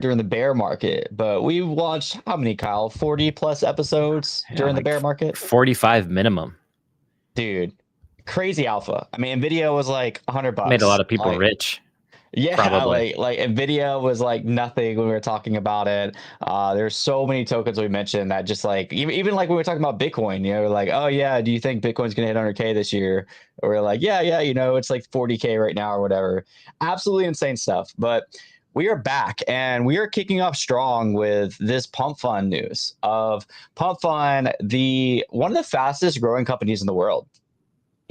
during the bear market, but we watched how many, Kyle? 40 plus episodes during the like bear market? 45 minimum. Dude, crazy alpha. I mean, Nvidia was like $100. Made a lot of people like, rich. Yeah, Probably. like Nvidia was like nothing when we were talking about it. There's so many tokens we mentioned that just like even like when we were talking about Bitcoin, like, oh yeah, do you think Bitcoin's gonna hit 100K this year? Or we're like, yeah, it's like 40K right now or whatever. Absolutely insane stuff. But we are back and we are kicking off strong with this Pumpfun news of Pumpfun, the one of the fastest growing companies in the world.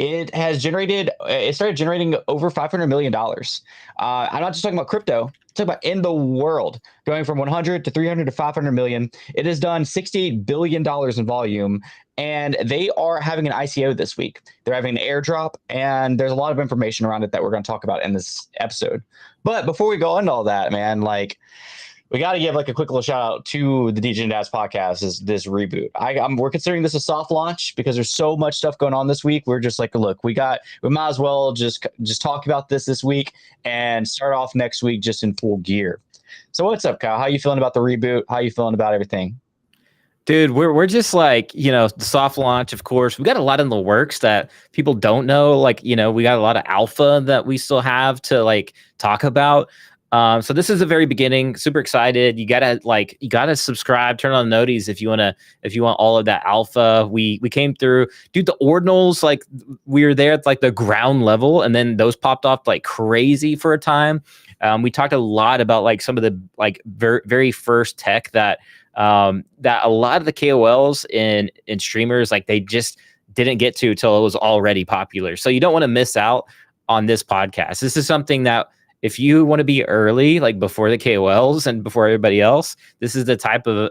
It started generating over $500 million. I'm not just talking about crypto, I'm talking about in the world, going from 100 to 300 to 500 million. It has done $68 billion in volume, and they are having an ICO this week. They're having an airdrop, and there's a lot of information around it that we're going to talk about in this episode. But before we go into all that, man, like, we got to give like a quick little shout out to the DJ and Dads podcast. Is this reboot? We're considering this a soft launch because there's so much stuff going on this week. We're just like, look, we might as well just talk about this week and start off next week just in full gear. So what's up, Kyle? How you feeling about the reboot? How you feeling about everything? Dude, we're just like, the soft launch, of course. We got a lot in the works that people don't know. Like, we got a lot of alpha that we still have to like talk about. So this is the very beginning. Super excited. You gotta subscribe, turn on the noties if you want all of that alpha. We came through, dude. The ordinals, like we were there at like the ground level, and then those popped off like crazy for a time. We talked a lot about like some of the like very first tech that a lot of the KOLs and streamers like they just didn't get to till it was already popular. So you don't want to miss out on this podcast. This is something that if you want to be early, like before the KOLs and before everybody else, this is the type of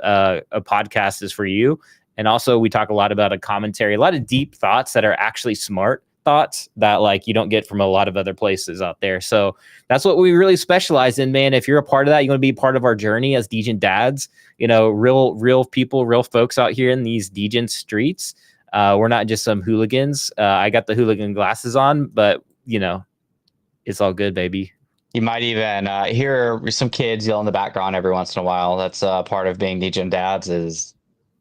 a podcast is for you. And also we talk a lot about a commentary, a lot of deep thoughts that are actually smart thoughts that like you don't get from a lot of other places out there. So that's what we really specialize in, man. If you're a part of that, you want to be part of our journey as Degen dads, real people, real folks out here in these Degen streets. We're not just some hooligans. I got the hooligan glasses on, but it's all good, baby. You might even hear some kids yell in the background every once in a while. That's part of being DJ dads is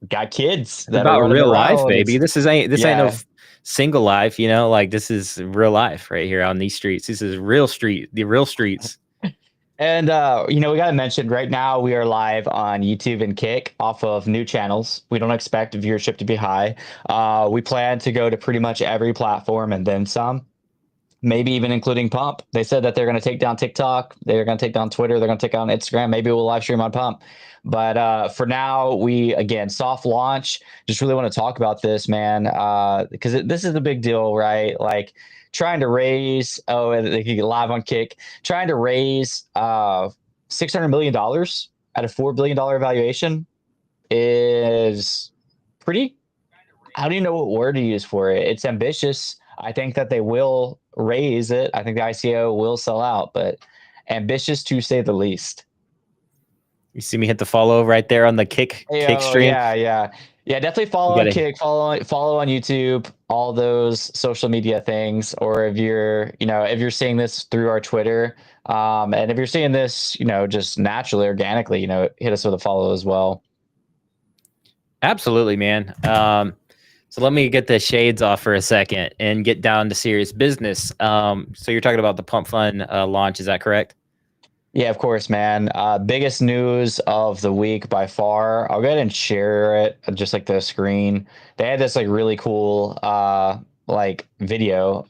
got kids that about are real life, around. baby. This ain't no single life, like this is real life right here on these streets. This is the real streets. And we got to mention right now we are live on YouTube and Kick off of new channels. We don't expect viewership to be high. We plan to go to pretty much every platform and then some. Maybe even including Pump. They said that they're going to take down TikTok. They're going to take down Twitter. They're going to take down Instagram. Maybe we'll live stream on Pump. But for now, again, soft launch. Just really want to talk about this, man, because this is the big deal, right? Like trying to raise, they can get live on Kick, trying to raise $600 million at a $4 billion valuation is pretty, I don't even know what word to use for it. It's ambitious. I think that they will raise it. I think the ICO will sell out, but ambitious to say the least. You see me hit the follow right there on the Kick stream. Yeah. Definitely follow on Kick, follow on YouTube, all those social media things. Or if you're seeing this through our Twitter, and if you're seeing this, just naturally, organically, hit us with a follow as well. Absolutely, man. So let me get the shades off for a second and get down to serious business. So you're talking about the Pumpfun launch, is that correct? Yeah, of course, man. Biggest news of the week by far. I'll go ahead and share it, just like the screen. They had this like really cool like video.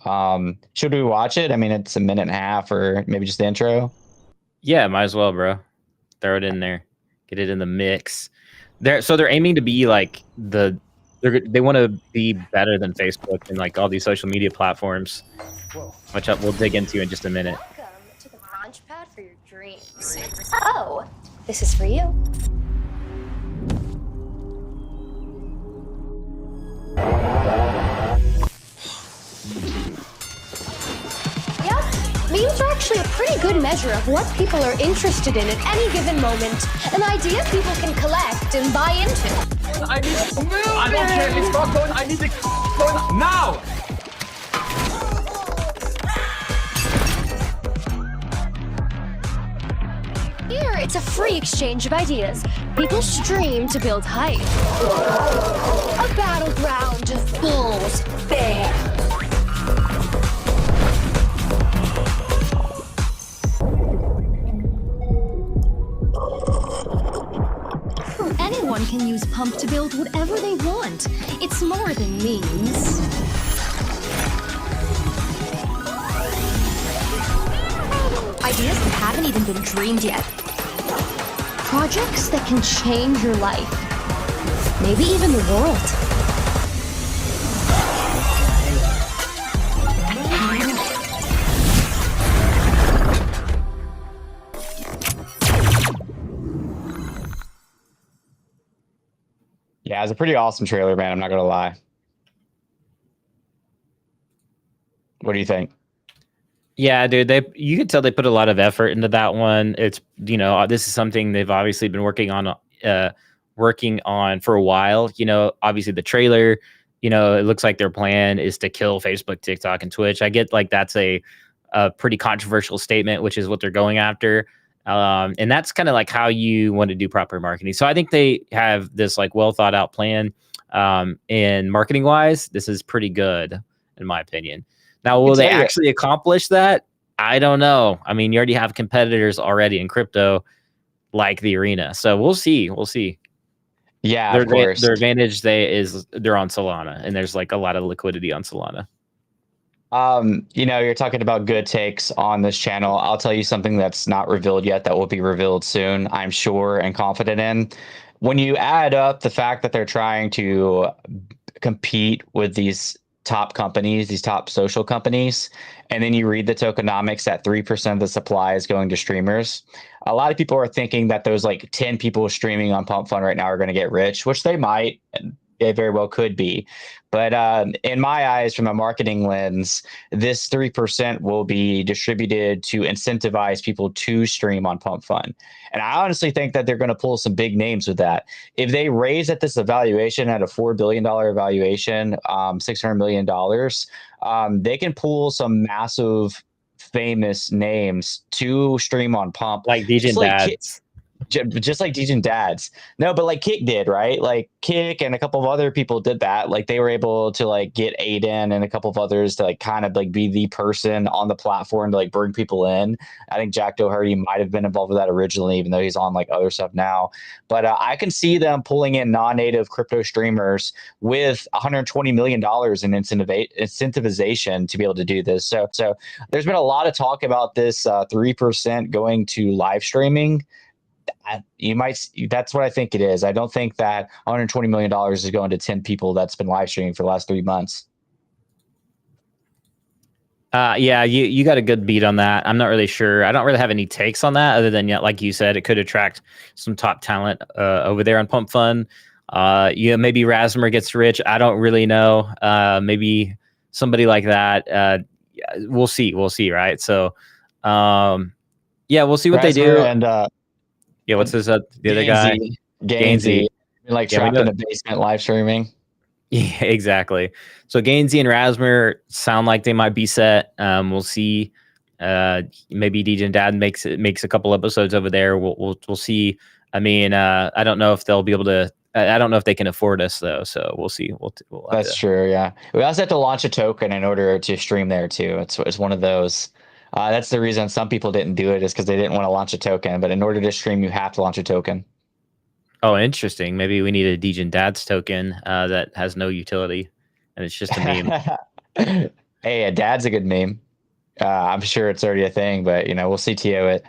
Should we watch it? I mean, it's a minute and a half, or maybe just the intro. Yeah, might as well, bro. Throw it in there. Get it in the mix. They're aiming to be like they want to be better than Facebook and like all these social media platforms, which we'll dig into in just a minute. Welcome to the launch pad for your dreams. Oh, this is for you. Yep, memes are actually a pretty good measure of what people are interested in at any given moment. An idea people can collect and buy into. I need to move. I don't care if it's not going. I need to go now. Here It's a free exchange of ideas. People stream to build hype. A battleground of bulls, bears. Anyone can use Pump to build whatever they want. It's more than memes. Ideas that haven't even been dreamed yet. Projects that can change your life. Maybe even the world. Yeah, it's a pretty awesome trailer, man. I'm not gonna lie. What do you think? Yeah, dude, you could tell they put a lot of effort into that one. It's, you know, this is something they've obviously been working on for a while. You know, obviously the trailer, you know, it looks like their plan is to kill Facebook, TikTok, and Twitch. I get like that's a pretty controversial statement, which is what they're going after. And that's kind of like how you want to do proper marketing. So I think they have this like well thought out plan. And marketing wise, this is pretty good in my opinion. Now, will they actually accomplish that? I don't know. I mean, you already have competitors already in crypto, like the arena. So we'll see. We'll see. Yeah, of course. Their advantage they're on Solana, and there's like a lot of liquidity on Solana. You know, you're talking about good takes on this channel. I'll tell you something that's not revealed yet that will be revealed soon, I'm sure and confident in. When you add up the fact that they're trying to compete with these top companies, these top social companies, and then you read the tokenomics that 3% of the supply is going to streamers. A lot of people are thinking that those like 10 people streaming on Pumpfun right now are going to get rich, which they might, and they very well could be. But in my eyes, from a marketing lens, this 3% will be distributed to incentivize people to stream on Pumpfun. And I honestly think that they're going to pull some big names with that. If they raise at this evaluation at a $4 billion evaluation, $600 million, they can pull some massive famous names to stream on Pump. Like DJ Dads. Just like DJ Dads. No, but like Kick did, right? Like Kick and a couple of other people did that. Like they were able to like get Aiden and a couple of others to like kind of like be the person on the platform to like bring people in. I think Jack Doherty might have been involved with that originally, even though he's on like other stuff now. But I can see them pulling in non-native crypto streamers with $120 million in incentivization to be able to do this. So there's been a lot of talk about this 3% going to live streaming. That's what I think it is. I don't think that $120 million is going to 10 people that's been live streaming for the last 3 months. Yeah, you got a good beat on that. I'm not really sure. I don't really have any takes on that other than, like you said, it could attract some top talent over there on Pumpfun. Maybe Rasmer gets rich. I don't really know. Maybe somebody like that. We'll see. We'll see. Right. So, yeah, we'll see what they do. And yeah, what's this? The other guy, Gainsey, like trapped in a basement live streaming. Yeah, exactly. So Gainsey and Rasmer sound like they might be set. We'll see. Maybe DJ Dad makes a couple episodes over there. We'll see. I mean, I don't know if they'll be able to. I don't know if they can afford us though. So we'll see. That's true. Yeah, we also have to launch a token in order to stream there too. It's one of those. That's the reason some people didn't do it, is because they didn't want to launch a token. But in order to stream, you have to launch a token. Oh, interesting. Maybe we need a DJ Dad's token that has no utility, and it's just a meme. Hey, a dad's a good meme. I'm sure it's already a thing, but we'll CTO it.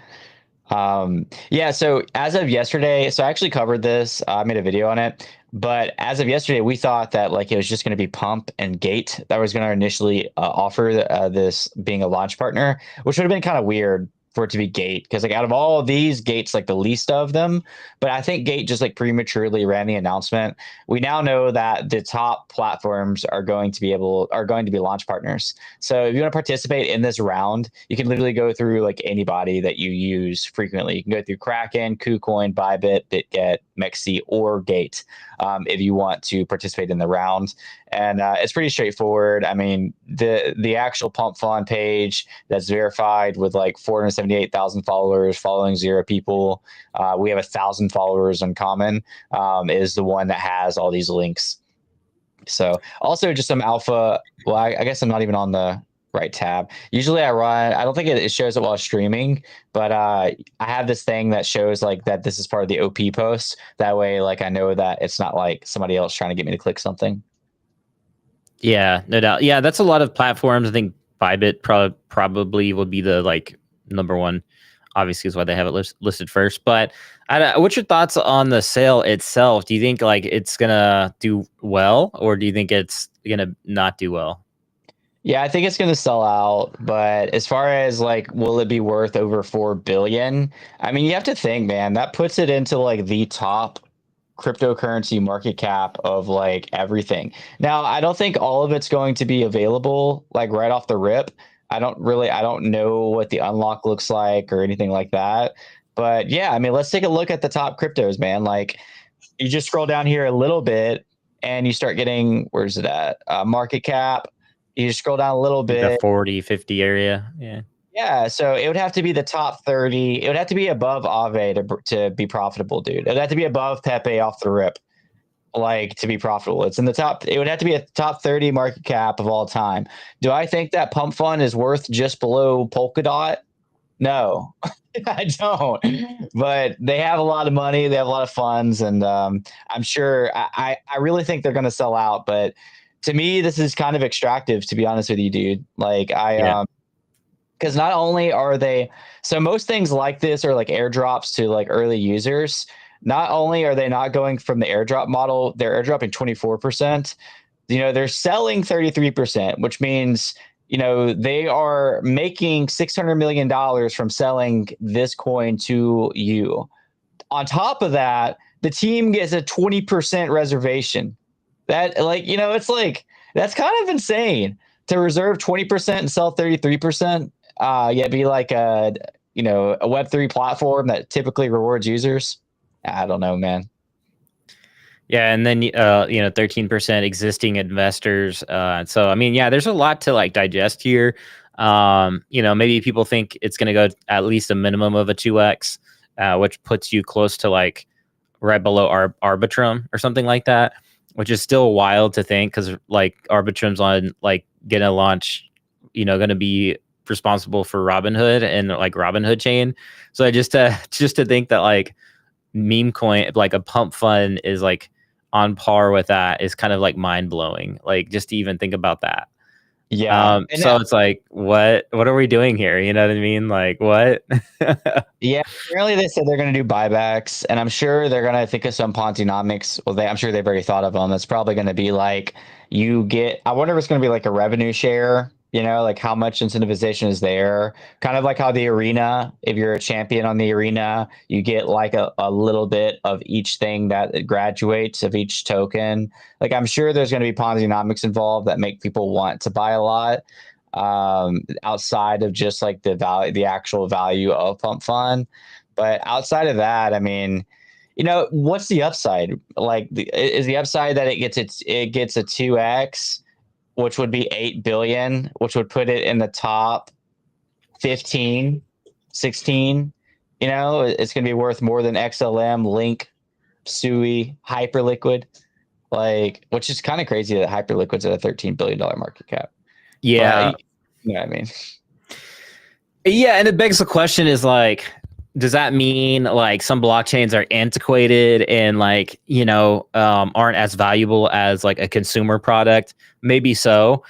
Yeah. So as of yesterday, so I actually covered this. I made a video on it. But as of yesterday, we thought that like it was just going to be Pump and Gate that was going to initially offer this being a launch partner, which would have been kind of weird for it to be Gate, because like out of all of these, Gate's like the least of them. But I think Gate just like prematurely ran the announcement. We now know that the top platforms are going to be launch partners. So if you want to participate in this round, you can literally go through like anybody that you use frequently. You can go through Kraken, KuCoin, Bybit, BitGet, Mexi, or Gate if you want to participate in the round. And it's pretty straightforward. I mean, the actual Pumpfun page that's verified with like 470 78,000 followers, following 0 people. We have 1,000 followers in common. Is the one that has all these links. So also just some alpha. Well, I guess I'm not even on the right tab. Usually I don't think it shows it while streaming, but I have this thing that shows like that this is part of the OP post. That way, like I know that it's not like somebody else trying to get me to click something. Yeah, no doubt. Yeah, that's a lot of platforms. I think Bybit probably would be the like number one. Obviously, is why they have it listed first. But what's your thoughts on the sale itself? Do you think like it's gonna do well, or do you think it's gonna not do well? Yeah, I think it's going to sell out, but as far as like, will it be worth over 4 billion? I mean, you have to think, man, that puts it into like the top cryptocurrency market cap of like everything. Now, I don't think all of it's going to be available like right off the rip. I don't know what the unlock looks like or anything like that. But yeah, I mean, let's take a look at the top cryptos, man. Like you just scroll down here a little bit and you start getting, where's it at? Market cap. You just scroll down a little bit. The 40, 50 area. Yeah. Yeah. So it would have to be the top 30. It would have to be above Aave to be profitable, dude. It would have to be above Pepe off the rip, like to be profitable. It's in the top. It would have to be a top 30 market cap of all time. Do I think that Pumpfun is worth just below Polkadot? No, I don't. But they have a lot of money. They have a lot of funds. And I'm sure I really think they're going to sell out. But to me, this is kind of extractive, to be honest with you, dude. Like because not only are they, so most things like this are like airdrops to like early users. Not only are they not going from the airdrop model, they're airdropping 24%. You know, they're selling 33%, which means, you know, they are making $600 million from selling this coin to you. On top of that, the team gets a 20% reservation. That, like, you know, it's like, that's kind of insane to reserve 20% and sell 33%. Yet be like a, you know, a Web3 platform that typically rewards users. I don't know, man. Yeah, and then 13% existing investors. So I mean, yeah, there's a lot to like digest here. Maybe people think it's going to go at least a minimum of a 2x, which puts you close to like right below Arbitrum or something like that, which is still wild to think because like Arbitrum's on like gonna launch, going to be responsible for Robinhood and like Robinhood chain. So just to think that like meme coin, like a Pumpfun is like on par with that is kind of like mind blowing. Like just to even think about that. Yeah. So it's like, what are we doing here? You know what I mean? Like what? Yeah. Apparently they said they're going to do buybacks, and I'm sure they're going to think of some Ponzinomics. Well, I'm sure they've already thought of them. It's probably going to be like I wonder if it's going to be like a revenue share, like how much incentivization is there, kind of like how the arena, if you're a champion on the arena, you get like a little bit of each thing that graduates of each token. Like I'm sure there's going to be Ponzinomics involved that make people want to buy a lot, outside of just like the actual value of Pumpfun. But outside of that, I mean, what's the upside? Like is the upside that it gets a 2x, which would be 8 billion, which would put it in the top 15, 16. It's going to be worth more than XLM, Link, Sui, Hyperliquid, which is kind of crazy that Hyperliquid's at a $13 billion market cap. Yeah. But, you know what I mean? Yeah. And it begs the question is like, does that mean like some blockchains are antiquated and like, aren't as valuable as like a consumer product? Maybe so.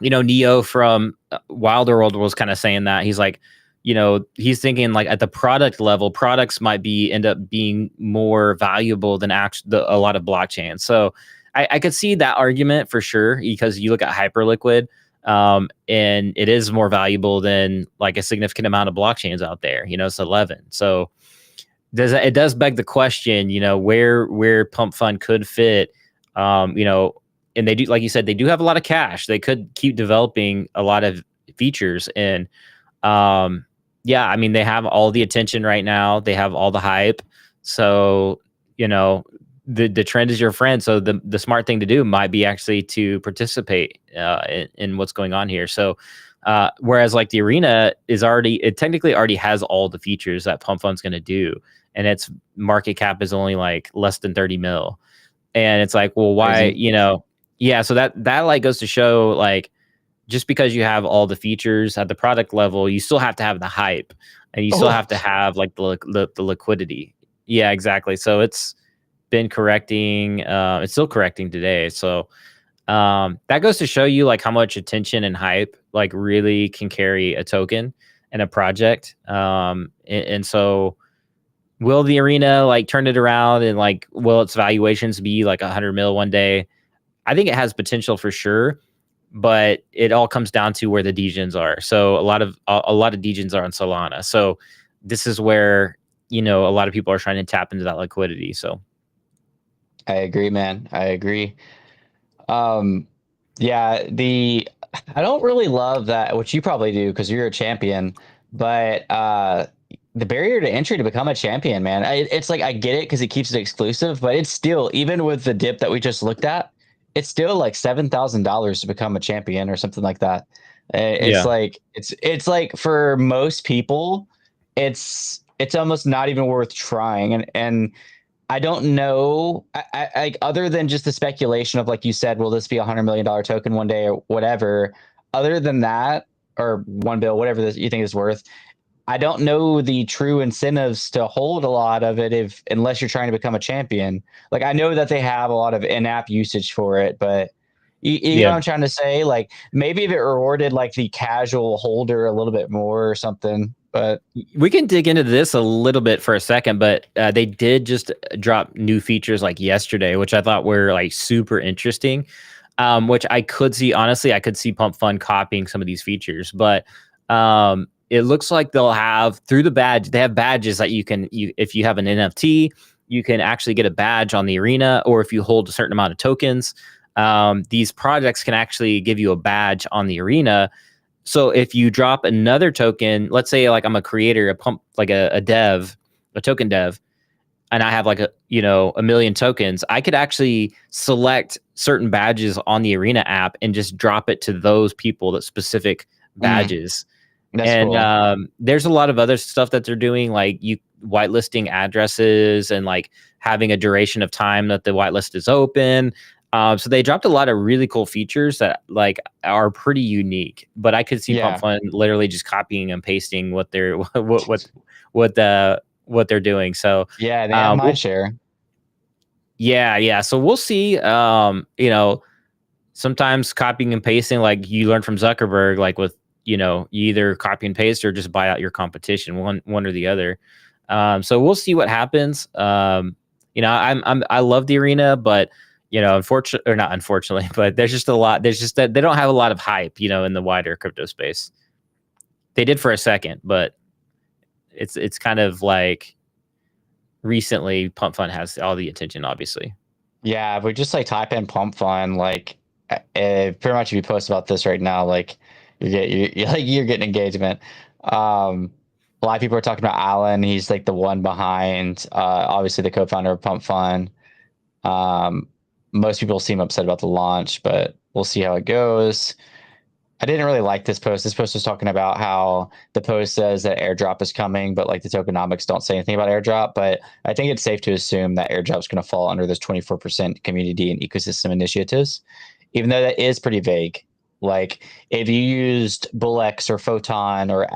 Neo from Wilder World was kind of saying that. He's like, he's thinking like at the product level, products might end up being more valuable than a lot of blockchains. So I could see that argument for sure, because you look at Hyperliquid, and it is more valuable than like a significant amount of blockchains out there. It's 11. So it does beg the question, where Pumpfun could fit, and they do, like you said, they do have a lot of cash. They could keep developing a lot of features. And I mean, they have all the attention right now. They have all the hype. So, the trend is your friend. So the smart thing to do might be actually to participate in what's going on here. So Whereas like the arena it technically already has all the features that Pumpfun's going to do, and its market cap is only like less than 30 mil. And it's like, well, why, Crazy. you know, yeah. So that like goes to show, like, just because you have all the features at the product level, you still have to have the hype, and you still Oh, have to have like the liquidity. Yeah, exactly. So it's been correcting. It's still correcting today. So that goes to show you like how much attention and hype like really can carry a token and a project. And so will the arena like turn it around, and like will its valuations be like 100 mil one day? I think it has potential for sure, but it all comes down to where the degens are. So a lot of degens are on Solana. So this is where, you know, a lot of people are trying to tap into that liquidity. So I agree, man. I agree. Um, yeah, I don't really love that, which you probably do because you're a champion, but the barrier to entry to become a champion, man, it's like I get it because it keeps it exclusive, but it's still, even with the dip that we just looked at, it's still like $7,000 to become a champion or something like that. It's yeah, like it's like for most people, it's almost not even worth trying, and I don't know. Like other than just the speculation of like you said, will this be $100 million token one day or whatever? Other than that, or 1 bill, whatever this you think is worth, I don't know the true incentives to hold a lot of it if unless you're trying to become a champion. Like I know that they have a lot of in-app usage for it, but you know yeah. what I'm trying to say? Like maybe if it rewarded like the casual holder a little bit more or something. But We can dig into this a little bit for a second, but they did just drop new features like yesterday, which I thought were like super interesting. Which I could see, honestly, I could see Pumpfun copying some of these features, but it looks like they'll have through the badge. They have badges that if you have an NFT, you can actually get a badge on the arena, or if you hold a certain amount of tokens, these projects can actually give you a badge on the arena. So if you drop another token, let's say like I'm a creator, a dev, a token dev, and I have like a million tokens, I could actually select certain badges on the arena app and just drop it to those people, that specific mm, badges. that's And cool. there's a lot of other stuff that they're doing, like you whitelisting addresses and like having a duration of time that the whitelist is open. So they dropped a lot of really cool features that like are pretty unique. But I could see Yeah. Pumpfun literally just copying and pasting what they're what they're doing. So Yeah, they have my we'll, share. yeah. So we'll see. Sometimes copying and pasting, like you learn from Zuckerberg, like with you either copy and paste or just buy out your competition, one or the other. So we'll see what happens. I love the arena, but unfortunately, or not unfortunately, but there's just a lot. There's just that they don't have a lot of hype, in the wider crypto space. They did for a second, but it's kind of like recently Pumpfun has all the attention, obviously. Yeah, if we just like type in Pumpfun, like pretty much if you post about this right now, like you're getting engagement. A lot of people are talking about Alan. He's like the one behind, obviously the co-founder of Pumpfun. Most people seem upset about the launch, but we'll see how it goes. I didn't really like this post. This post was talking about how the post says that airdrop is coming, but like the tokenomics don't say anything about airdrop. But I think it's safe to assume that airdrop is going to fall under this 24% community and ecosystem initiatives, even though that is pretty vague. Like if you used Bullex or Photon or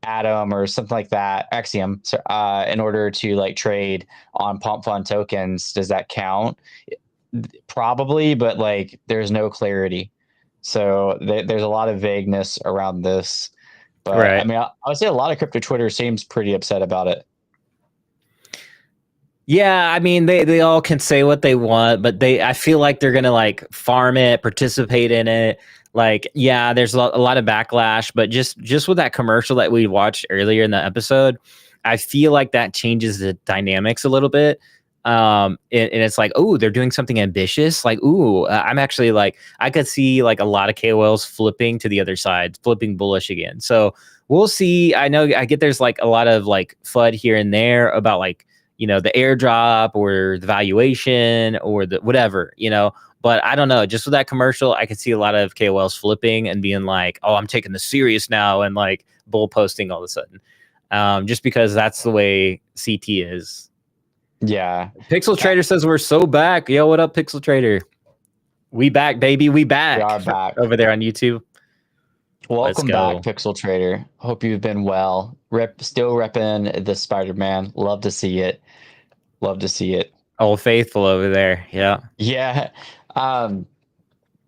Atom or something like that, Axiom, in order to like trade on Pumpfun tokens, does that count? Probably, but like there's no clarity. So there's a lot of vagueness around this. But I Right. mean, I would say a lot of crypto Twitter seems pretty upset about it. Yeah, I mean they all can say what they want, but I feel like they're gonna like farm it, participate in it. Like, yeah, there's a lot of backlash, but just with that commercial that we watched earlier in the episode, I feel like that changes the dynamics a little bit. And it's like, oh, they're doing something ambitious. Like, ooh, I'm actually like, I could see like a lot of KOLs flipping to the other side, flipping bullish again. So we'll see. I know I get there's like a lot of like FUD here and there about like the airdrop or the valuation or the whatever, But I don't know, just with that commercial, I could see a lot of KOLs flipping and being like, oh, I'm taking this serious now, and like bull posting all of a sudden. Just because that's the way CT is. Yeah. Pixel Trader says we're so back. Yo, what up, Pixel Trader? We back, baby. We back. We are back. Over there on YouTube. Welcome back, Pixel Trader. Hope you've been well. Still repping the Spider-Man. Love to see it. Love to see it. Old Faithful over there. Yeah. Yeah.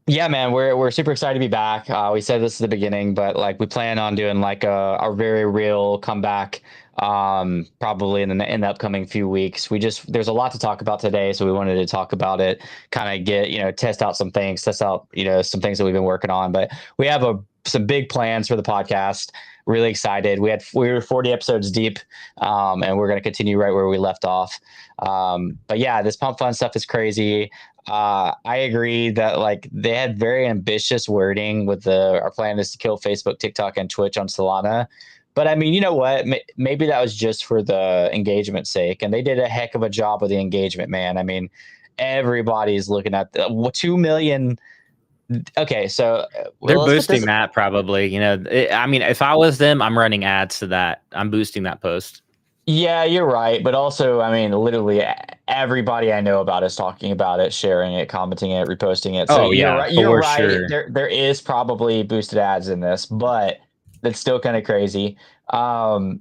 Yeah, man, we're super excited to be back. We said this at the beginning, but like we plan on doing like a very real comeback probably in the upcoming few weeks. There's a lot to talk about today, so we wanted to talk about it, kind of get, test out some things, some things that we've been working on. But we have some big plans for the podcast. Really excited. We were 40 episodes deep, and we're going to continue right where we left off. But yeah, this Pumpfun stuff is crazy. I agree that like they had very ambitious wording with our plan is to kill Facebook, TikTok, and Twitch on Solana. But I mean, you know what? Maybe that was just for the engagement's sake, and they did a heck of a job with the engagement, man. I mean, everybody's looking at 2 million. Okay, so they're boosting that probably. I mean, if I was them, I'm running ads to that. I'm boosting that post. Yeah, you're right. But also, I mean, literally everybody I know about is talking about it, sharing it, commenting it, reposting it. So you're right. You're right. Sure. There is probably boosted ads in this, but that's still kind of crazy. And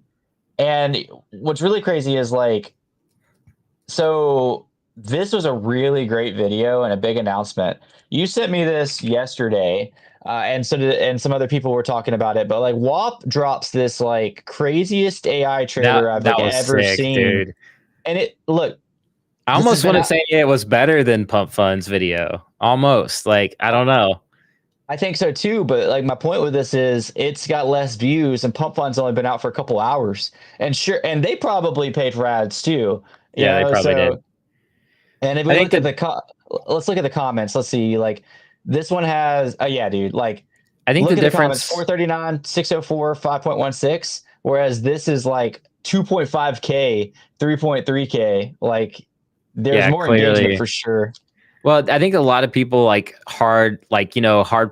what's really crazy is like, so this was a really great video and a big announcement. You sent me this yesterday. And some other people were talking about it, but like WAP drops this like craziest AI trailer I've ever seen, dude. And I almost want to say it was better than Pumpfun's video. Almost, like, I don't know. I think so too, but like my point with this is it's got less views, and Pumpfun's only been out for a couple hours, and they probably paid for ads too. Yeah, they probably did. And if we look at let's look at the comments. Let's see, like. This one has, yeah, dude. Like, I think the difference 439, 604, 5.16, whereas this is like 2.5K, 3.3K. Like, there's more engagement for sure. Well, I think a lot of people hard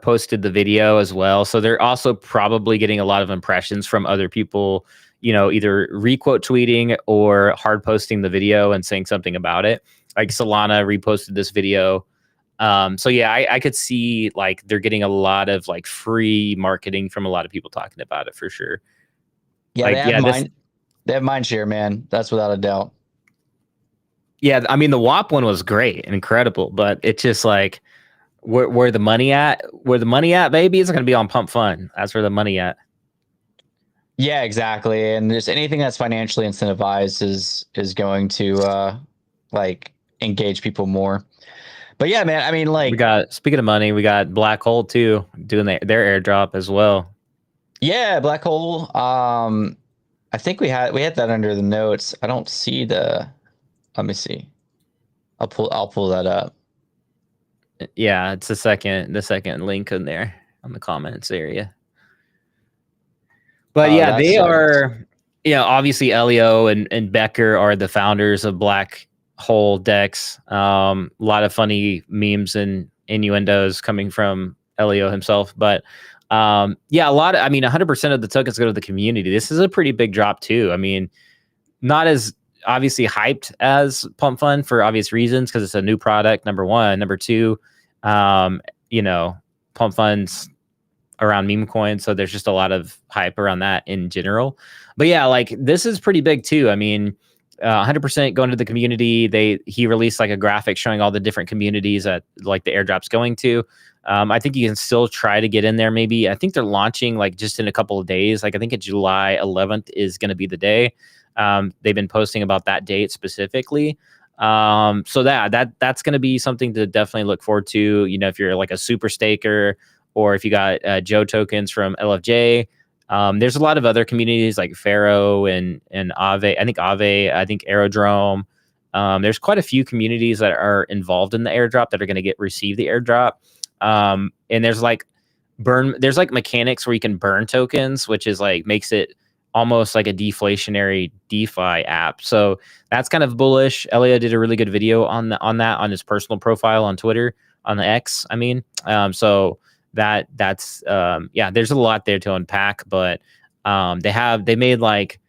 posted the video as well, so they're also probably getting a lot of impressions from other people. Either requote tweeting or hard posting the video and saying something about it. Like Solana reposted this video. So yeah, I could see like they're getting a lot of like free marketing from a lot of people talking about it for sure. Yeah, they have mind share, man. That's without a doubt. Yeah, I mean the WAP one was great and incredible, but it's just like where the money at? Where the money at, baby? It's gonna be on Pumpfun. That's where the money at. Yeah, exactly. And there's anything that's financially incentivized is going to like engage people more. But yeah, man, I mean, like, speaking of money, we got Black Hole too doing their airdrop as well. Yeah, Black Hole. I think we had that under the notes. I don't see let me see. I'll pull that up. Yeah, it's the second link in there on the comments area. But yeah, they are. Yeah, obviously Elio and Becker are the founders of Black Hole Dex. A lot of funny memes and innuendos coming from Elio himself, but yeah, 100% of the tokens go to the community. This is a pretty big drop too. I mean, not as obviously hyped as Pumpfun for obvious reasons, because it's a new product, number one. Number two, Pumpfun's around meme coins, so there's just a lot of hype around that in general. But yeah, like this is pretty big too. I mean, 100% going to the community. He released like a graphic showing all the different communities that like the airdrop's going to. I think you can still try to get in there. Maybe I think they're launching like just in a couple of days. Like I think July 11th is going to be the day. They've been posting about that date specifically. So that's going to be something to definitely look forward to. If you're like a super staker, or if you got Joe tokens from LFJ. There's a lot of other communities like Pharaoh and Aave. I think Aerodrome. There's quite a few communities that are involved in the airdrop that are going to receive the airdrop. And there's like mechanics where you can burn tokens, which is like makes it almost like a deflationary DeFi app. So that's kind of bullish. Elliot did a really good video on that on his personal profile on Twitter on the X. I mean, so that's yeah, there's a lot there to unpack, but they made like,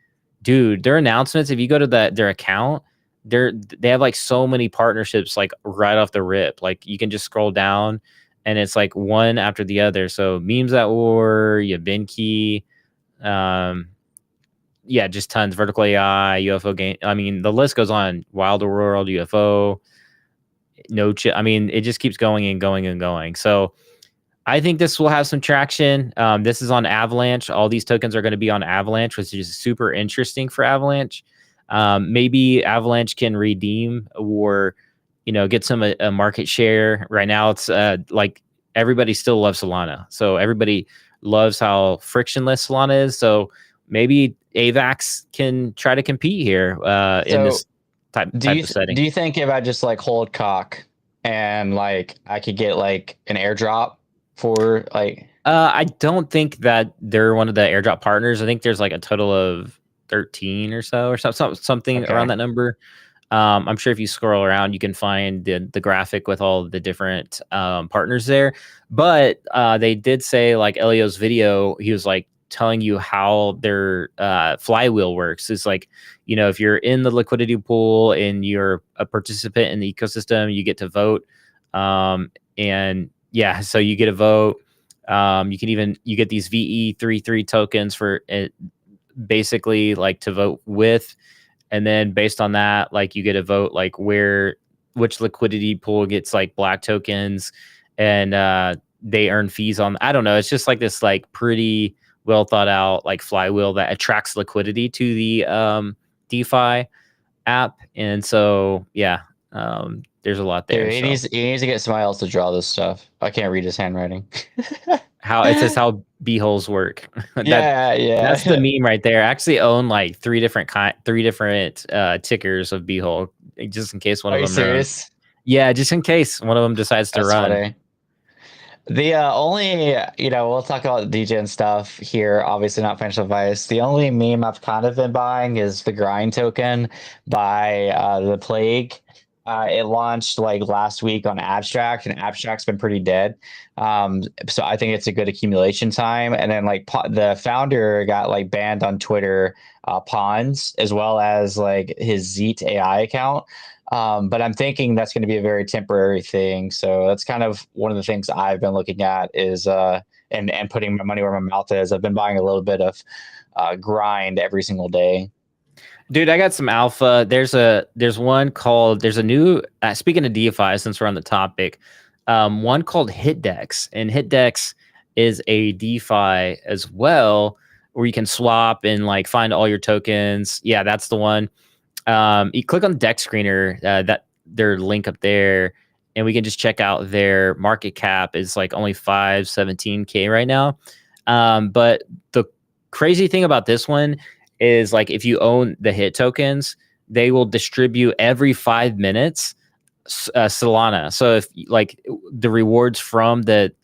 dude, their announcements, if you go to their account, they have like so many partnerships like right off the rip. Like you can just scroll down and it's like one after the other. So Memes at War, Yabinki, yeah, just tons. Vertical AI, UFO game. I mean, the list goes on. Wilder World, UFO, no chip. I mean, it just keeps going and going and going. So I think this will have some traction. This is on Avalanche. All these tokens are going to be on Avalanche, which is super interesting for Avalanche. Maybe Avalanche can redeem or, get some a market share. Right now, it's like everybody still loves Solana. So everybody loves how frictionless Solana is. So maybe AVAX can try to compete here in this type of setting. Do you think if I just like hold cock and like I could get like an airdrop for like? I don't think that they're one of the airdrop partners. I think there's like a total of 13 or so, or something Okay. around that number. I'm sure if you scroll around, you can find the graphic with all the different partners there. But they did say, like Elio's video, he was like telling you how their flywheel works. It's like, if you're in the liquidity pool and you're a participant in the ecosystem, you get to vote. And yeah, so you get a vote. You get these VE33 tokens for it, basically like to vote with. And then based on that, like you get a vote, like which liquidity pool gets like black tokens, and they earn fees on. I don't know. It's just like this like pretty well thought out like flywheel that attracts liquidity to the DeFi app. And so yeah, there's a lot there. Dude, he needs to get somebody else to draw this stuff. I can't read his handwriting. How it says how b-holes work. Yeah. That's the meme right there. I actually own like three different tickers of b-hole, just in case one of them. Serious? Yeah, just in case one of them decides to run. Funny. The only, we'll talk about DJ and stuff here, obviously not financial advice. The only meme I've kind of been buying is the grind token by the Plague. It launched like last week on Abstract, and Abstract's been pretty dead. So I think it's a good accumulation time. And then like the founder got like banned on Twitter, Pawns, as well as like his Zeet AI account. But I'm thinking that's going to be a very temporary thing. So that's kind of one of the things I've been looking at is and putting my money where my mouth is. I've been buying a little bit of grind every single day. Dude, I got some alpha. There's a new, speaking of DeFi, since we're on the topic, one called HitDex, and HitDex is a DeFi as well, where you can swap and like find all your tokens. Yeah, that's the one. You click on Dex Screener, that their link up there, and we can just check out their market cap is like only 517K right now. But the crazy thing about this one is like if you own the HIT tokens, they will distribute every 5 minutes Solana. So if like the rewards from the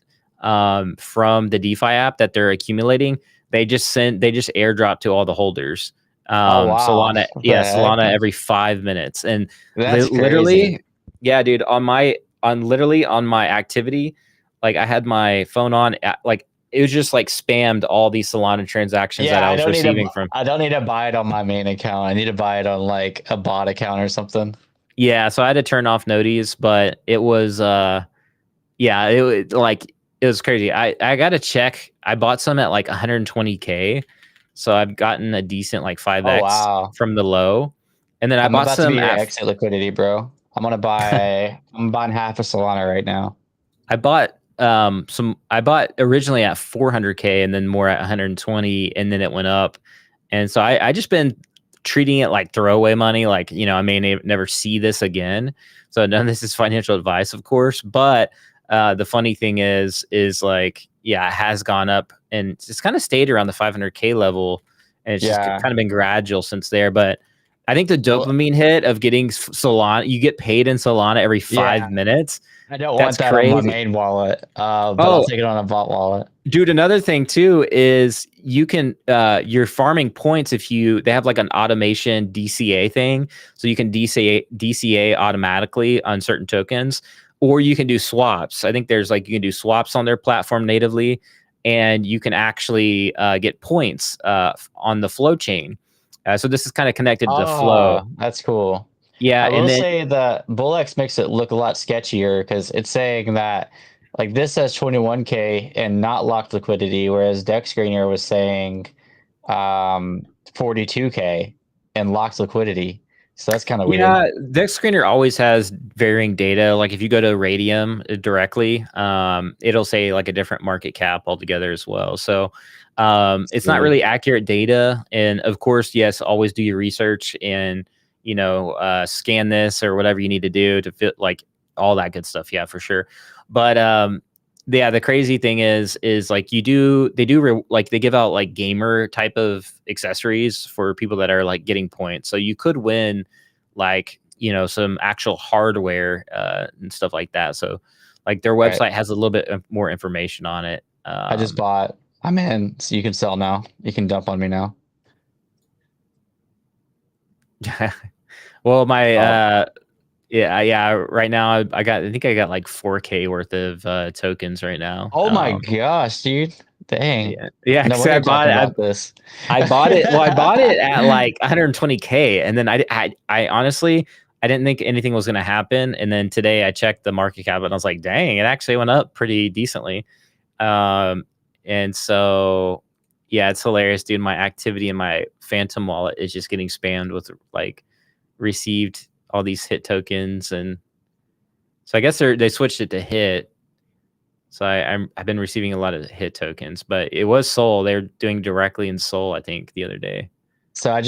DeFi app that they're accumulating, they just airdrop to all the holders. Oh, wow. Solana, Solana every 5 minutes, and That's literally, crazy. yeah, dude. On my activity, like I had my phone on, like it was just like spammed all these Solana transactions that I was receiving from. I don't need to buy it on my main account. I need to buy it on like a bot account or something. Yeah, so I had to turn off noties, but it was it was crazy. I got to check. I bought some at like 120K. So I've gotten a decent like 5x from the low. And then I bought some to be your exit liquidity, bro. I'm buying half of Solana right now. I bought originally at 400K and then more at 120, and then it went up. And so I just been treating it like throwaway money. Like, I may never see this again. So none of this is financial advice, of course. But the funny thing is like, yeah, it has gone up and it's kind of stayed around the 500K level. And it's just kind of been gradual since there. But I think the dopamine hit of getting Solana, you get paid in Solana every 5 minutes. I don't want that on my main wallet, but I'll take it on a bot wallet. Dude, another thing too is you can, you're farming points they have like an automation DCA thing. So you can DCA automatically on certain tokens. or you can do swaps. I think there's like you can do swaps on their platform natively, and you can actually get points on the Flow chain. So this is kind of connected to Flow. Oh, that's cool. Yeah, I and will then say that Bullex makes it look a lot sketchier because it's saying that like this says 21K and not locked liquidity, whereas Dex Screener was saying 42K and locked liquidity. So that's kind of weird. yeah, Dex Screener always has varying data. Like if you go to Radium directly, it'll say like a different market cap altogether as well. So it's not really accurate data. And of course, yes, always do your research and scan this or whatever you need to do to fit like all that good stuff. Yeah, for sure. But yeah, the crazy thing is like they give out like gamer type of accessories for people that are like getting points. So you could win like, some actual hardware and stuff like that. So like their website has a little bit more information on it. I just bought. I'm in, so you can sell now. You can dump on me now. Well, my yeah. Right now, I think I got like 4K worth of tokens right now. Oh my gosh, dude! Dang. Yeah. No wonder I you're bought talking it. about this. I bought it. Well, I bought it at like 120K, and then I honestly I didn't think anything was going to happen. And then today I checked the market cap, and I was like, dang, it actually went up pretty decently. And so yeah, it's hilarious, dude. My activity in my Phantom wallet is just getting spammed with like received all these hit tokens, and so I guess they switched it to hit. So I've been receiving a lot of hit tokens, but it was Sol. They're doing directly in Sol, I think, the other day. So I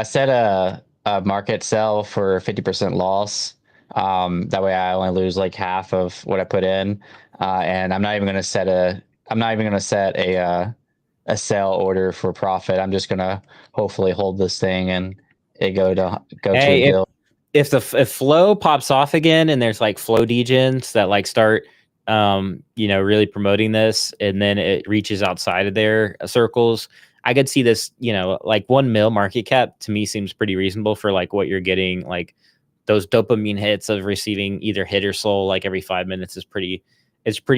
set a market sell for 50% loss. That way I only lose like half of what I put in, and I'm not even going to set a sell order for profit. I'm just going to hopefully hold this thing and it go to a deal. If Flow pops off again and there's like Flow degens that like start really promoting this, and then it reaches outside of their circles, I could see this, like 1 mil market cap to me seems pretty reasonable for like what you're getting. Like those dopamine hits of receiving either hit or soul like every 5 minutes is pretty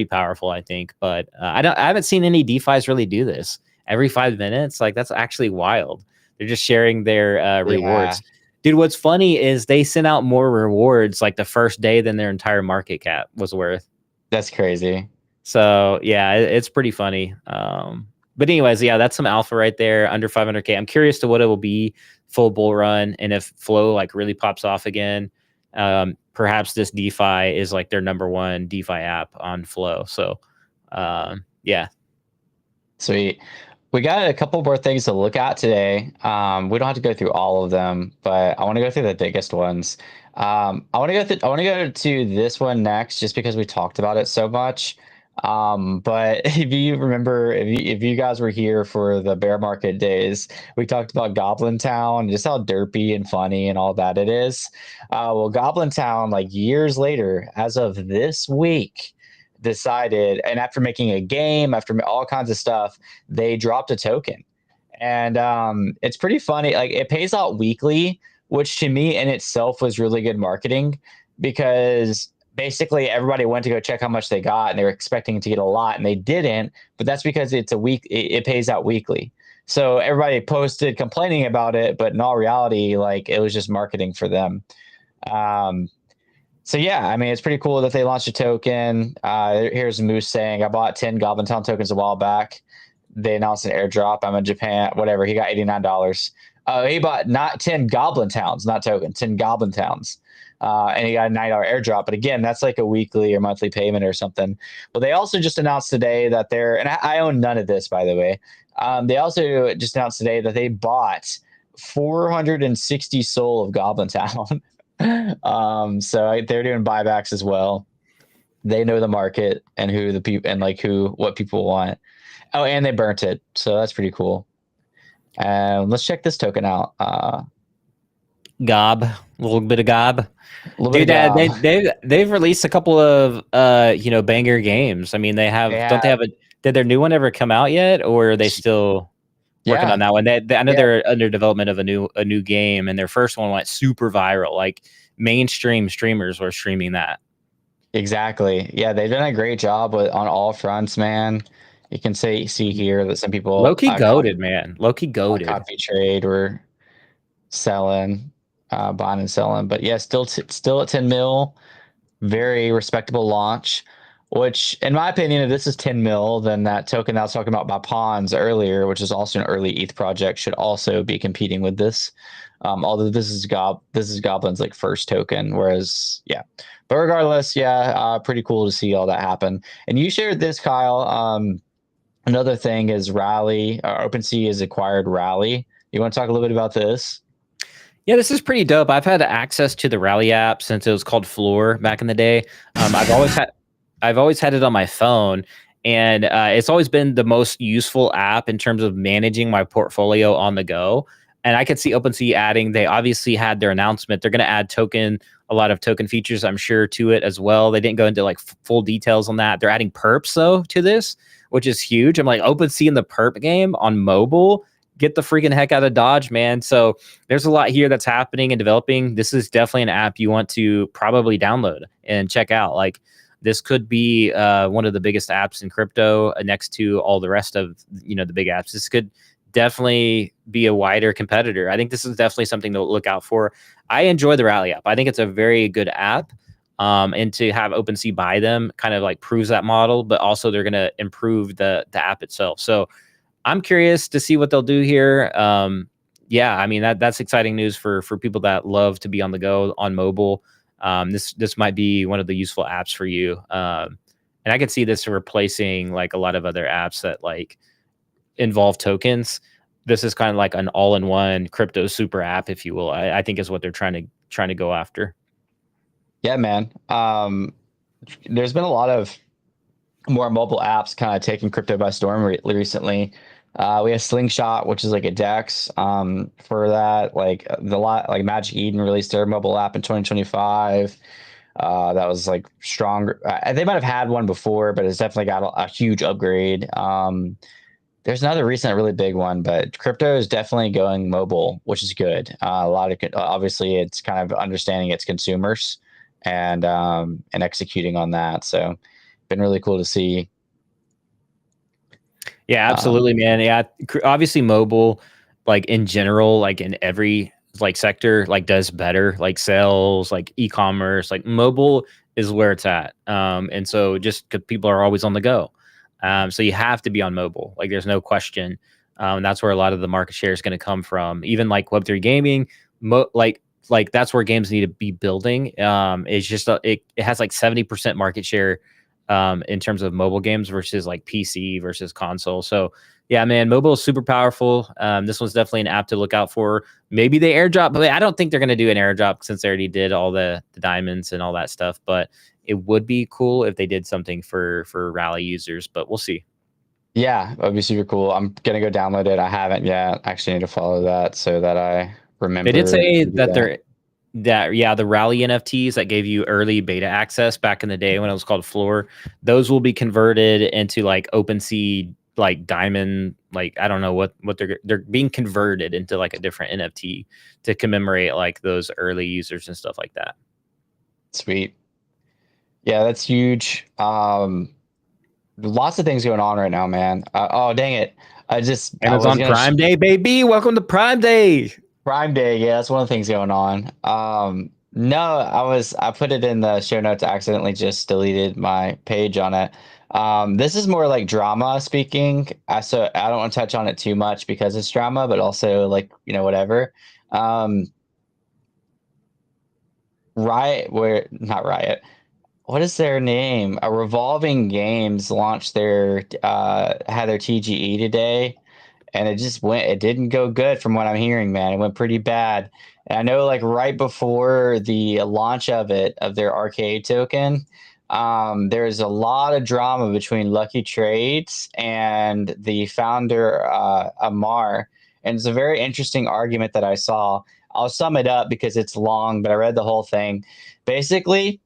powerful, I think. But I haven't seen any DeFis really do this every 5 minutes. Like that's actually wild. They're just sharing their rewards. Dude, what's funny is they sent out more rewards like the first day than their entire market cap was worth. That's crazy. So yeah, it's pretty funny. But anyways, yeah, that's some alpha right there under 500K. I'm curious to what it will be full bull run, and if Flow like really pops off again, perhaps this DeFi is like their #1 DeFi app on Flow. So yeah. Sweet. We got a couple more things to look at today. We don't have to go through all of them, but I want to go through the biggest ones. I want to go to this one next, just because we talked about it so much. But if you remember, if you guys were here for the bear market days, we talked about Goblin Town, just how derpy and funny and all that it is. Well, Goblin Town, like years later, as of this week, decided, and after making a game, after all kinds of stuff, they dropped a token. And it's pretty funny. Like it pays out weekly, which to me in itself was really good marketing, because basically everybody went to go check how much they got, and they were expecting to get a lot, and they didn't. But that's because it's a week. It pays out weekly. So everybody posted complaining about it, but in all reality, like it was just marketing for them. So yeah, I mean, it's pretty cool that they launched a token. Here's Moose saying, I bought 10 Goblin Town tokens a while back. They announced an airdrop. I'm in Japan, whatever. He got $89. He bought not 10 Goblin Towns, not token, 10 Goblin Towns. And he got a $9 airdrop. But again, that's like a weekly or monthly payment or something. Well, they also just announced today that and I own none of this, by the way. They also just announced today that they bought 460 SOL of Goblin Town. So they're doing buybacks as well. They know the market and who the people and like what people want. Oh, and they burnt it, so that's pretty cool. Let's check this token out. Gob, a little bit of gob. Dude, they've released a couple of banger games. I mean, did their new one ever come out yet, or are they still working on that one? I know they're under development of a new game, and their first one went super viral. Like mainstream streamers were streaming that. Exactly. Yeah, they've done a great job on all fronts, man. You can see here that some people Low-key goated, man. Low-key goated. copy trade were selling, buying and selling, but yeah, still at 10 mil. Very respectable launch. Which, in my opinion, if this is 10 mil, then that token that I was talking about by Pawns earlier, which is also an early ETH project, should also be competing with this. Although this is Goblin's like first token, whereas yeah. But regardless, yeah, pretty cool to see all that happen. And you shared this, Kyle. Another thing is Rally. OpenSea has acquired Rally. You want to talk a little bit about this? Yeah, this is pretty dope. I've had access to the Rally app since it was called Floor back in the day. I've always had it on my phone, and it's always been the most useful app in terms of managing my portfolio on the go. And I could see OpenSea adding. They obviously had their announcement. They're going to add a lot of token features, I'm sure, to it as well. They didn't go into like full details on that. They're adding perps though to this, which is huge. I'm like, OpenSea in the perp game on mobile. Get the freaking heck out of Dodge, man. So there's a lot here that's happening and developing. This is definitely an app you want to probably download and check out. Like, this could be one of the biggest apps in crypto next to all the rest of, the big apps. This could definitely be a wider competitor. I think this is definitely something to look out for. I enjoy the Rally app. I think it's a very good app. And to have OpenSea buy them kind of like proves that model, but also they're going to improve the app itself. So I'm curious to see what they'll do here. Yeah, I mean, that's exciting news for people that love to be on the go on mobile. This might be one of the useful apps for you. And I could see this replacing like a lot of other apps that like involve tokens. This is kind of like an all-in-one crypto super app, if you will. I think is what they're trying to go after. Yeah, man. There's been a lot of more mobile apps kind of taking crypto by storm recently. We have Slingshot, which is like a DEX for that. Like Magic Eden released their mobile app in 2025. That was like stronger. They might have had one before, but it's definitely got a huge upgrade. There's another recent really big one, but crypto is definitely going mobile, which is good. Obviously it's kind of understanding its consumers and executing on that. So been really cool to see. Yeah, absolutely, man. Yeah, obviously mobile, like in general, like in every like sector, like does better, like sales, like e-commerce, like mobile is where it's at. And so just because people are always on the go. So you have to be on mobile. Like there's no question. That's where a lot of the market share is going to come from. Even like Web3 gaming, like that's where games need to be building. It's just it has like 70% market share in terms of mobile games versus like PC versus console. So yeah, man, mobile is super powerful. This one's definitely an app to look out for. Maybe they airdrop, but I don't think they're going to do an airdrop since they already did all the diamonds and all that stuff. But it would be cool if they did something for Rally users, but we'll see. Yeah, that'd be super cool. I'm gonna go download it. I haven't yet. Actually need to follow that so that I remember. They did say that the Rally NFTs that gave you early beta access back in the day when it was called Floor, those will be converted into like OpenSea like diamond, like I don't know what they're being converted into like a different NFT to commemorate like those early users and stuff like that. Sweet. Yeah, that's huge. Lots of things going on right now, man. Oh, dang it. Amazon Prime Day, baby. Welcome to Prime Day. Prime Day, yeah, that's one of the things going on. No, I put it in the show notes. I accidentally just deleted my page on it. This is more like drama speaking. So I don't want to touch on it too much because it's drama, but also like, whatever. Not Riot. What is their name? Revolving Games launched had their TGE today. And it didn't go good from what I'm hearing, man. It went pretty bad. And I know like right before the launch of their arcade token, there's a lot of drama between Lucky Trades and the founder, Amar. And it's a very interesting argument that I saw. I'll sum it up because it's long, but I read the whole thing. Basically,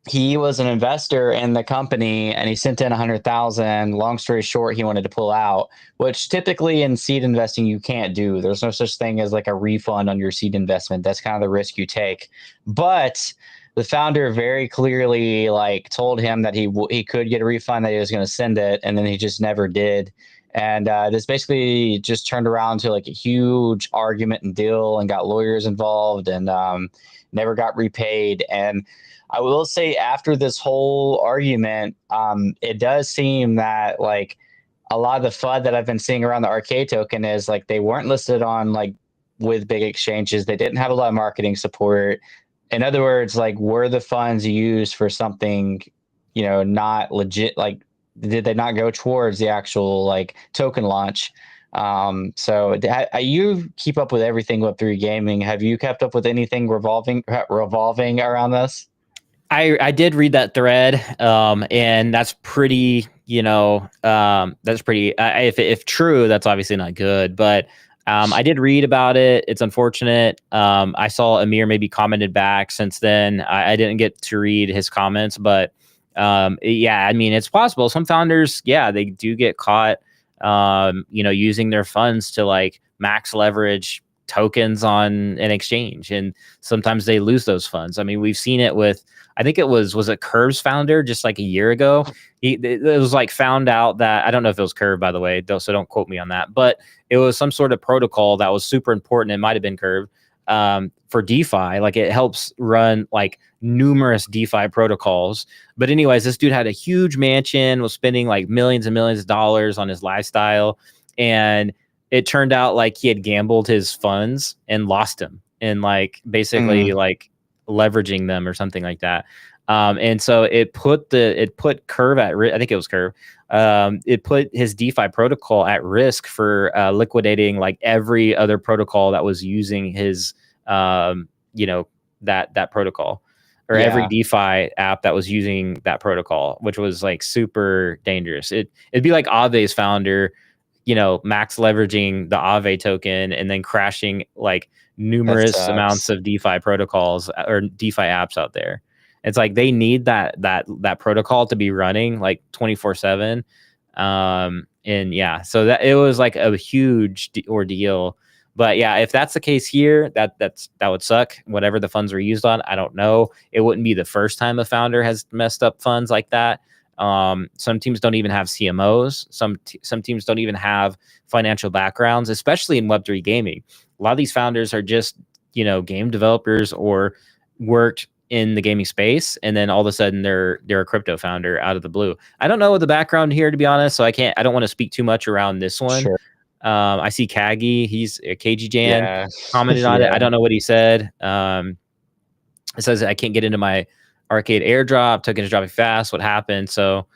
he was an investor in the company and he sent in 100,000. Long story short, he wanted to pull out, which typically in seed investing, you can't do. There's no such thing as like a refund on your seed investment. That's kind of the risk you take. But the founder very clearly like told him that he could get a refund, that he was going to send it, and then he just never did. And this basically just turned around to like a huge argument and deal, and got lawyers involved, and never got repaid. And I will say, after this whole argument, it does seem that like a lot of the FUD that I've been seeing around the arcade token is like they weren't listed on like with big exchanges. They didn't have a lot of marketing support. In other words, like, were the funds used for something, not legit? Like, did they not go towards the actual like token launch? So you keep up with everything Web3 gaming. Have you kept up with anything revolving around this? I did read that thread, and that's pretty, that's pretty, if true, that's obviously not good, but I did read about it. It's unfortunate. I saw Amir maybe commented back since then. I didn't get to read his comments, but yeah, I mean, it's possible. Some founders, yeah, they do get caught, using their funds to like max leverage tokens on an exchange, and sometimes they lose those funds. I mean, we've seen it with, I think it was it Curve's founder just like a year ago. It was like found out that, I don't know if it was Curve, by the way, so don't quote me on that, but it was some sort of protocol that was super important. It might have been Curve, for DeFi. Like, it helps run like numerous DeFi protocols. But anyways, this dude had a huge mansion, was spending like millions and millions of dollars on his lifestyle, and it turned out like he had gambled his funds and lost them, and like basically like leveraging them or something like that. And so it put Curve at risk. I think it was Curve. It put his DeFi protocol at risk for liquidating like every other protocol that was using his, that protocol, or every DeFi app that was using that protocol, which was like super dangerous. It'd be like Aave's founder, max leveraging the Aave token and then crashing like numerous amounts of DeFi protocols or DeFi apps out there. It's like they need that protocol to be running like 24/7. And yeah, so that it was like a huge ordeal. But yeah, if that's the case here, that would suck. Whatever the funds were used on, I don't know. It wouldn't be the first time a founder has messed up funds like that. Some teams don't even have CMOs. Some teams don't even have financial backgrounds, especially in Web3 gaming. A lot of these founders are just, game developers or worked in the gaming space, and then all of a sudden they're a crypto founder out of the blue. I don't know the background here, to be honest, so I don't want to speak too much around this one. Sure. I see Kagi, he's a KG Jan, commented on it. I don't know what he said. It says, I can't get into my arcade airdrop, tokens dropping fast. What happened? So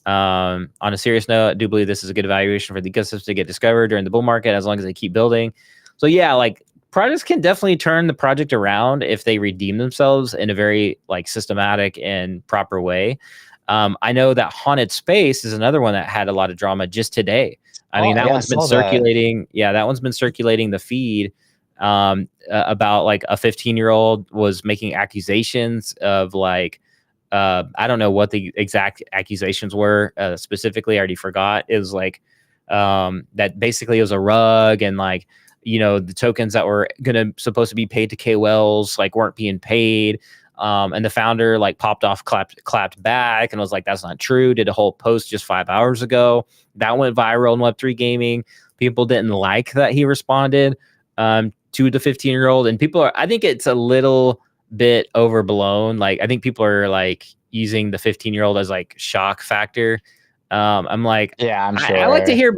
on a serious note, I do believe this is a good evaluation for the ecosystem to get discovered during the bull market, as long as they keep building. So yeah, like, projects can definitely turn the project around if they redeem themselves in a very like systematic and proper way. I know that Haunted Space is another one that had a lot of drama just today. I mean, that one's been circulating. Yeah, that one's been circulating the feed, about like a 15-year-old was making accusations of like, I don't know what the exact accusations were specifically. I already forgot. It was like that basically it was a rug, and like, the tokens that were supposed to be paid to KOLs like weren't being paid. And the founder like popped off, clapped back, and was like, that's not true. Did a whole post just 5 hours ago. That went viral in Web3 gaming. People didn't like that he responded to the 15-year-old. And I think it's a little bit overblown. Like, I think people are like using the 15-year-old as like shock factor. I'm like, yeah, I'm sure. I like to hear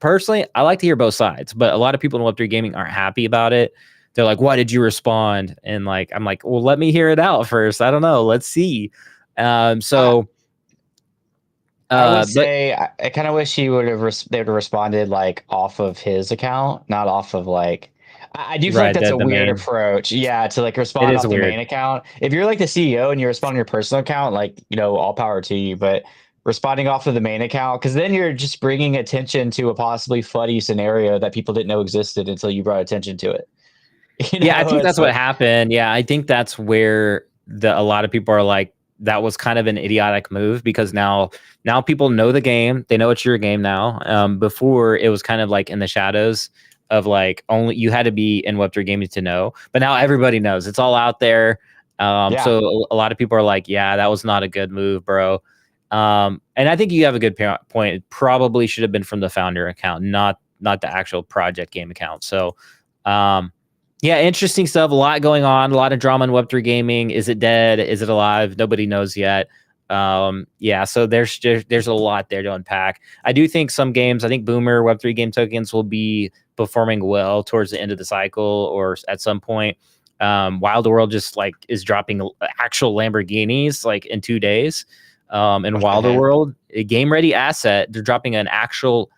personally, I like to hear both sides, but a lot of people in Web3 gaming aren't happy about it. They're like, why did you respond? And like, I'm like, well, let me hear it out first. I don't know. Let's see. I would say I kind of wish he would have responded like off of his account, not off of like, I do feel like that's a weird approach. Yeah, to like respond off the main account. If you're like the CEO and you respond on your personal account, like, all power to you, but responding off of the main account, because then you're just bringing attention to a possibly fuddy scenario that people didn't know existed until you brought attention to it. Yeah, I think that's what happened. Yeah, I think that's where a lot of people are like, that was kind of an idiotic move, because now people know the game. They know it's your game now. Before, it was kind of like in the shadows of like, only you had to be in Web3 gaming to know, but now everybody knows. It's all out there. Yeah. So a lot of people are like, yeah, that was not a good move, bro. And I think you have a good point. It probably should have been from the founder account, not the actual project game account. So, yeah, interesting stuff. A lot going on. A lot of drama in Web3 gaming. Is it dead? Is it alive? Nobody knows yet. Yeah, so there's a lot there to unpack. I do think some games, I think Boomer Web3 game tokens will be performing well towards the end of the cycle or at some point. Wild World just like is dropping actual Lamborghinis like in 2 days. In Wilder World, a game ready asset, they're dropping an actual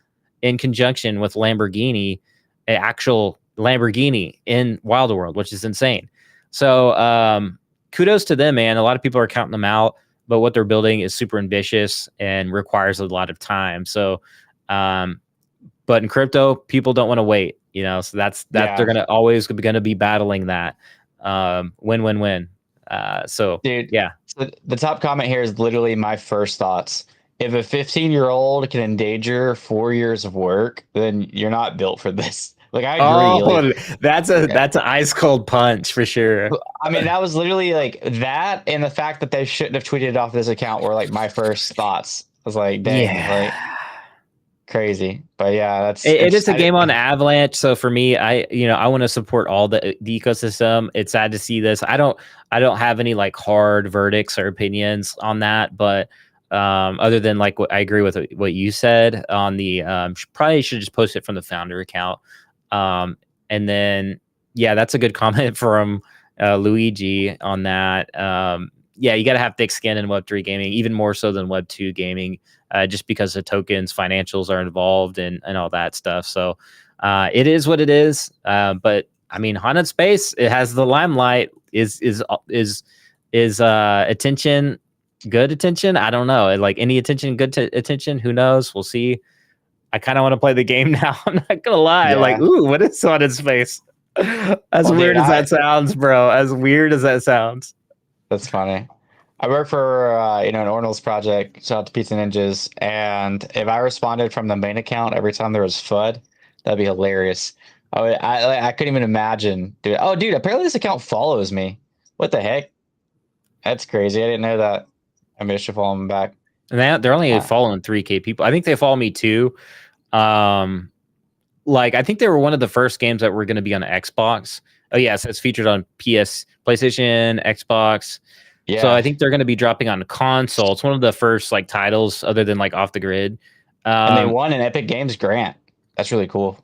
in conjunction with Lamborghini, an actual Lamborghini in Wilder World, which is insane. So kudos to them, man. A lot of people are counting them out, but what they're building is super ambitious and requires a lot of time. So, but in crypto, people don't want to wait, so that's they're going to always going to be battling that win. So Dude, yeah. So the top comment here is literally my first thoughts. If a 15-year-old can endanger 4 years of work, then you're not built for this. Like, I agree. Oh, that's an ice cold punch for sure. I mean, that was literally like that, and the fact that they shouldn't have tweeted off this account were like my first thoughts. I was like, dang, like crazy. But yeah, it is a game on Avalanche. So for me, I want to support all the ecosystem. It's sad to see this. I don't have any like hard verdicts or opinions on that, but other than like I agree with what you said on the probably should just post it from the founder account. And then yeah, that's a good comment from Luigi on that. Yeah, you got to have thick skin in Web3 gaming, even more so than Web2 gaming, just because the tokens, financials are involved and all that stuff. So it is what it is. But I mean, Haunted Space, it has the limelight. Is attention good attention? I don't know. Like any attention, good attention? Who knows? We'll see. I kind of want to play the game now. I'm not gonna lie. Yeah. Like, ooh, what is Haunted Space? As weird as that sounds, bro. As weird as that sounds. That's funny. I work for an Ornals project. Shout out to Pizza Ninjas. And if I responded from the main account every time there was FUD, that'd be hilarious. I couldn't even imagine, dude. Oh, dude, apparently this account follows me. What the heck? That's crazy. I didn't know that. I mean, I should follow them back. And they're only following 3K people. I think they follow me too. Like I think they were one of the first games that were going to be on Xbox. Oh yeah, so it's featured on PlayStation, Xbox. Yeah. So I think they're going to be dropping on console. It's one of the first like titles other than like Off the Grid. And they won an Epic Games grant. That's really cool.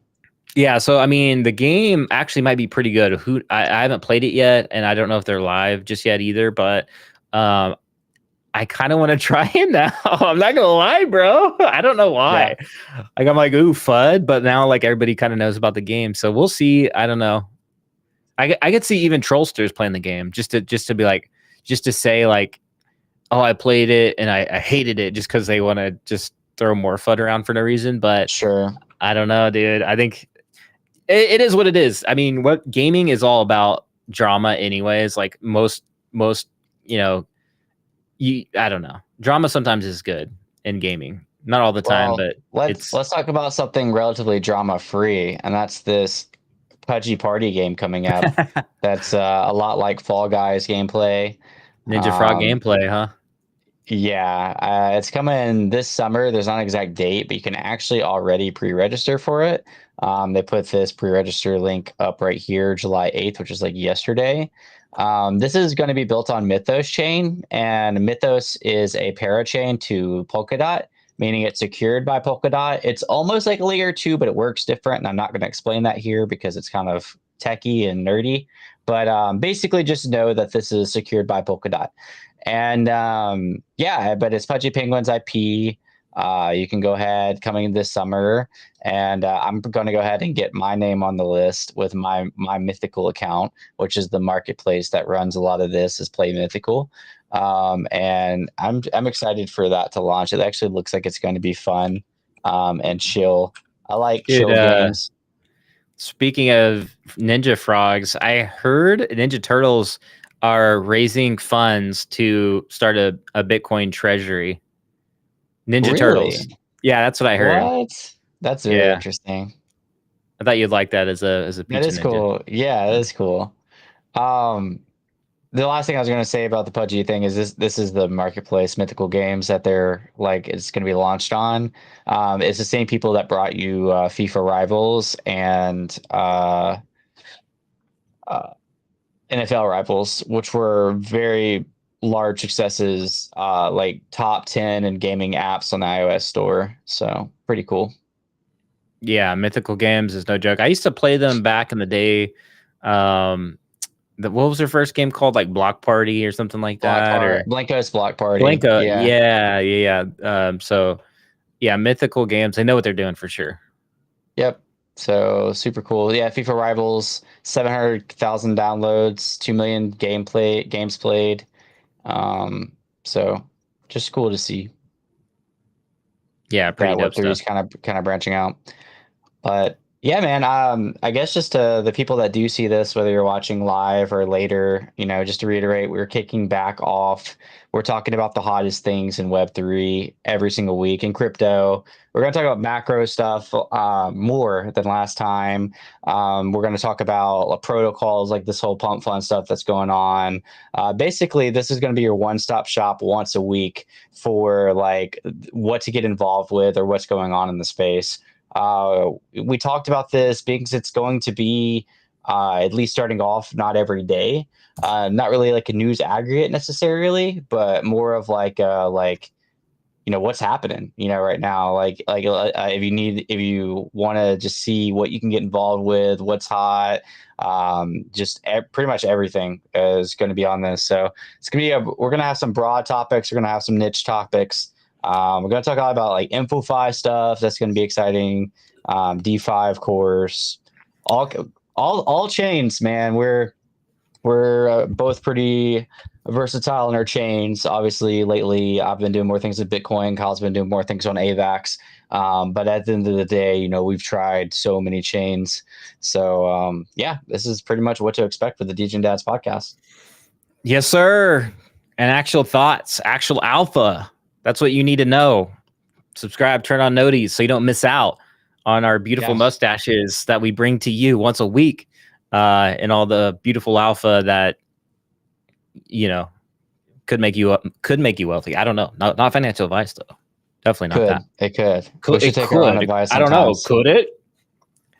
Yeah, so I mean, the game actually might be pretty good. I haven't played it yet, and I don't know if they're live just yet either. But I kind of want to try it now. I'm not gonna lie, bro. I don't know why. Yeah. Like I'm like, ooh, FUD, but now like everybody kind of knows about the game, so we'll see. I don't know. I could see even Trollsters playing the game just to be like, just to say like, oh, I played it and I hated it just because they want to just throw more FUD around for no reason. But sure, I don't know, dude. I think it is what it is. I mean, what gaming is all about drama, anyways. Like most I don't know. Drama sometimes is good in gaming. Not all the time, but let's talk about something relatively drama free, and that's this Pudgy Party game coming out. That's a lot like Fall Guys gameplay. Ninja Frog gameplay, huh? Yeah, it's coming this summer. There's not an exact date, but you can actually already pre-register for it. They put this pre-register link up right here, July 8th, which is like yesterday. This is going to be built on Mythos chain, and Mythos is a parachain to Polkadot, meaning it's secured by Polkadot. It's almost like layer 2, but it works different, and I'm not going to explain that here because it's kind of techy and nerdy. But basically just know that this is secured by Polkadot. And yeah, but it's Pudgy Penguins IP. You can go ahead coming this summer, and I'm going to go ahead and get my name on the list with my Mythical account, which is the marketplace that runs a lot of this, is Play Mythical. And I'm excited for that to launch. It actually looks like it's going to be fun and chill. I like chill games. Speaking of Ninja Frogs, I heard Ninja Turtles are raising funds to start a Bitcoin treasury. Ninja Turtles. Yeah, that's what I heard. What? That's really interesting. I thought you'd like that as a pizza That is ninja. Cool. Yeah, that is cool. the last thing I was going to say about the PUBG thing is this is the marketplace Mythical Games that they're like it's going to be launched on. It's the same people that brought you FIFA Rivals and uh, NFL Rivals, which were very large successes, like top 10 in gaming apps on the iOS store. So pretty cool. Yeah, Mythical Games is no joke. I used to play them back in the day. What was their first game called? Like Block Party or something like that, or Blanco's Block Party. Blanco. Yeah. Yeah. So yeah, Mythical Games. They know what they're doing for sure. Yep. So super cool. Yeah, FIFA Rivals, 700,000 downloads, 2 million games played. So just cool to see Yeah, pretty that dope Web3 stuff. is kind of branching out. But yeah, man, I guess just to the people that do see this, whether you're watching live or later, you know, just to reiterate, we're kicking back off. We're talking about the hottest things in Web3 every single week in crypto. We're going to talk about macro stuff more than last time. We're going to talk about protocols like this whole Pumpfun stuff that's going on. Basically, this is going to be your one-stop shop once a week for like what to get involved with or what's going on in the space. We talked about this because it's going to be at least starting off not every day, not really like a news aggregate necessarily, but more of like you know what's happening right now, if you want to just see what you can get involved with, what's hot, pretty much everything is going to be on this. So it's gonna be we're gonna have some broad topics, we're gonna have some niche topics. We're going to talk a lot about like InfoFi stuff. That's going to be exciting. DeFi, of course. All chains, man. We're both pretty versatile in our chains. Obviously, lately I've been doing more things with Bitcoin. Kyle's been doing more things on AVAX. But at the end of the day, we've tried so many chains. So yeah, this is pretty much what to expect for the DJ and Dads podcast. Yes, sir. And actual thoughts, actual alpha. That's what you need to know. Subscribe, turn on noties so you don't miss out on our beautiful mustaches that we bring to you once a week, and all the beautiful alpha that could make you wealthy. I don't know. Not financial advice though. Definitely not that. It could. We should take our own advice. I don't know. Could it?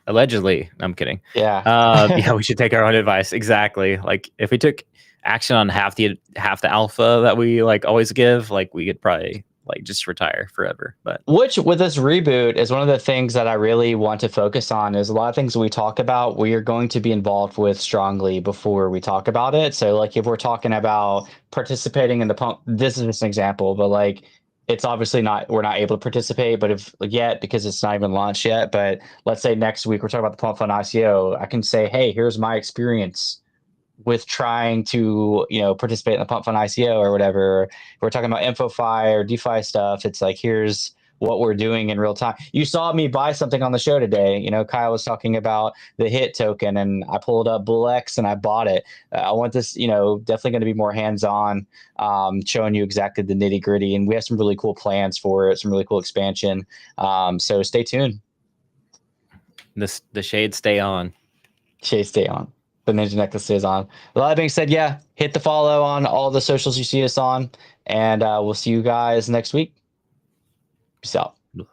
Allegedly. I'm kidding. Yeah. Yeah, we should take our own advice. Exactly. Like if we took action on half the alpha that we like always give, like we could probably like just retire forever. But which with this reboot is one of the things that I really want to focus on is a lot of things we talk about we are going to be involved with strongly before we talk about it. So like if we're talking about participating in the pump, this is just an example, but like it's obviously we're not able to participate, but because it's not even launched yet. But let's say next week we're talking about the Pumpfun ICO, I can say, hey, here's my experience with trying to participate in the Pumpfun ICO or whatever. If we're talking about InfoFi or DeFi stuff, it's like here's what we're doing in real time. You saw me buy something on the show today. Kyle was talking about the HIT token, and I pulled up BullX and I bought it. I want this, definitely going to be more hands-on, showing you exactly the nitty-gritty, and we have some really cool plans for it, some really cool expansion. So stay tuned. The shades stay on. Shades stay on. The Ninja Necklace is on. With that being said, yeah, hit the follow on all the socials you see us on, and we'll see you guys next week. Peace out. Later.